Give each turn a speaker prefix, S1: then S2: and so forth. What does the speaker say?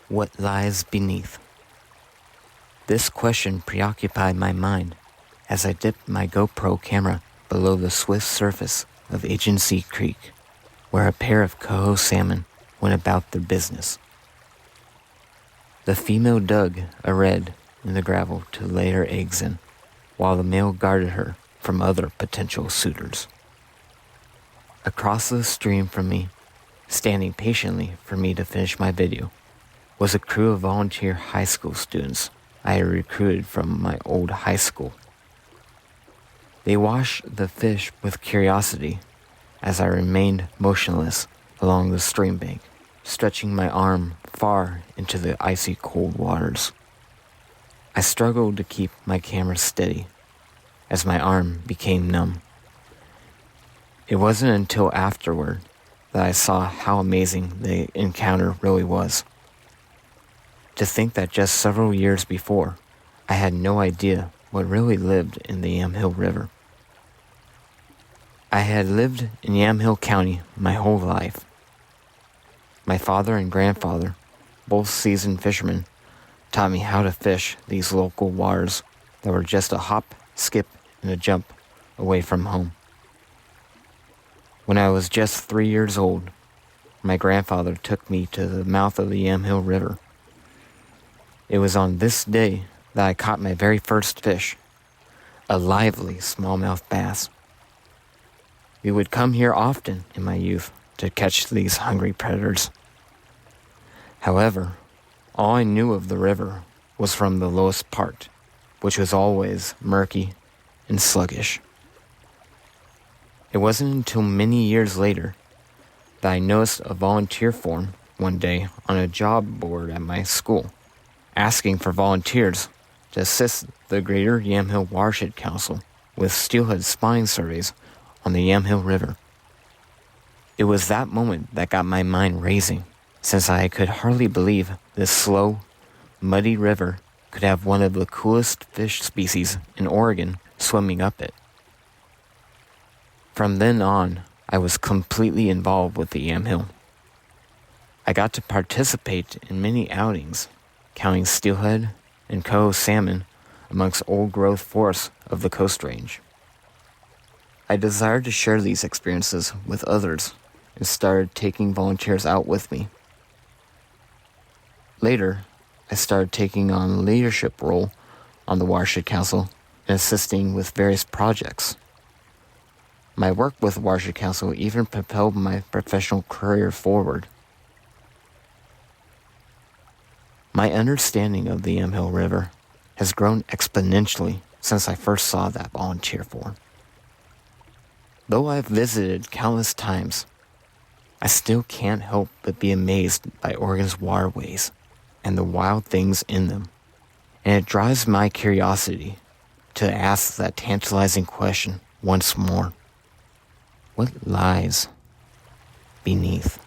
S1: What lies beneath? This question preoccupied my mind as I dipped my GoPro camera below the swift surface of Agency Creek, where a pair of coho salmon went about their business. The female dug a red in the gravel to lay her eggs in, while the male guarded her from other potential suitors. Across the stream from me, standing patiently for me to finish my video, was a crew of volunteer high school students I had recruited from my old high school. They watched the fish with curiosity as I remained motionless along the stream bank, stretching my arm far into the icy cold waters. I struggled to keep my camera steady as my arm became numb. It wasn't until afterward that I saw how amazing the encounter really was. To think that just several years before, I had no idea what really lived in the Yamhill River. I had lived in Yamhill County my whole life. My father and grandfather, both seasoned fishermen, taught me how to fish these local waters that were just a hop, skip, and a jump away from home. When I was just 3 years old, my grandfather took me to the mouth of the Yamhill River. It was on this day that I caught my very first fish, a lively smallmouth bass. We would come here often in my youth to catch these hungry predators. However, all I knew of the river was from the lowest part, which was always murky and sluggish. It wasn't until many years later that I noticed a volunteer form one day on a job board at my school, asking for volunteers to assist the Greater Yamhill Watershed Council with steelhead spotting surveys on the Yamhill River. It was that moment that got my mind racing, since I could hardly believe this slow, muddy river could have one of the coolest fish species in Oregon swimming up it. From then on, I was completely involved with the Yamhill. I got to participate in many outings, counting steelhead and coho salmon amongst old-growth forests of the Coast Range. I desired to share these experiences with others and started taking volunteers out with me. Later, I started taking on a leadership role on the Watershed Council and assisting with various projects. My work with Watershed Council even propelled my professional career forward. My understanding of the Yamhill River has grown exponentially since I first saw that volunteer form. Though I've visited countless times, I still can't help but be amazed by Oregon's waterways and the wild things in them, and it drives my curiosity to ask that tantalizing question once more. What lies beneath?